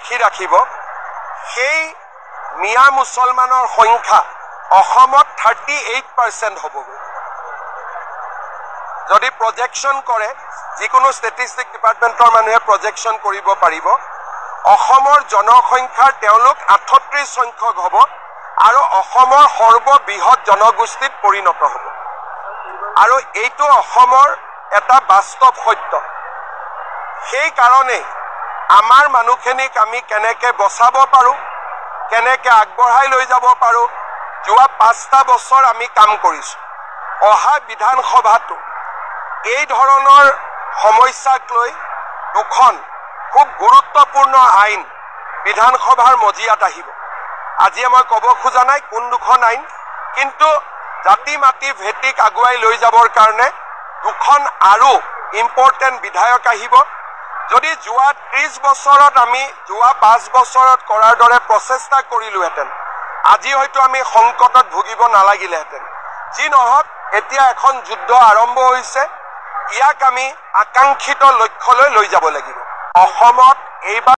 সাক্ষী ৰাখিব সেই মিয়া মুছলমানৰ সংখ্যা অসমত 38% হ'বগৈ যদি প্ৰজেকশ্যন কৰে যিকোনো ষ্টেটিষ্টিক ডিপাৰ্টমেণ্টৰ মানুহে প্ৰজেকশ্যন কৰিব পাৰিব অসমৰ জনসংখ্যাৰ তেওঁলোক 38 সংখ্যক হ'ব আৰু অসমৰ সৰ্ববৃহৎ জনগোষ্ঠীত পৰিণত হ'ব আৰু এইটো অসমৰ এটা বাস্তৱ সত্য সেই কাৰণে আমাৰ মানুহখিনিক আমি কেনেকৈ বচাব পাৰোঁ কেনেকৈ আগবঢ়াই লৈ যাব পাৰোঁ যোৱা 5টা বছৰ আমি কাম কৰিছোঁ অহা বিধানসভাটো এই ধৰণৰ সমস্যাক লৈ দুখন খুব গুৰুত্বপূৰ্ণ আইন বিধানসভাৰ মজিয়াত আহিব আজি মই ক'ব খোজা নাই কোন দুখন আইন কিন্তু জাতি মাটি ভেটিক আগুৱাই লৈ যাবৰ কাৰণে দুখন আৰু ইম্পৰ্টেণ্ট বিধায়ক আহিব যদি যোৱা 30 বছৰত আমি যোৱা 5 বছৰত কৰাৰ দৰে প্ৰচেষ্টা কৰিলোহেঁতেন আজি হয়তো আমি সংকটত ভুগিব নালাগিলেহেঁতেন যি নহওক এতিয়া এখন যুদ্ধ আৰম্ভ হৈছে ইয়াক আমি আকাংক্ষিত লক্ষ্যলৈ লৈ যাব লাগিব অসমত এইবাৰ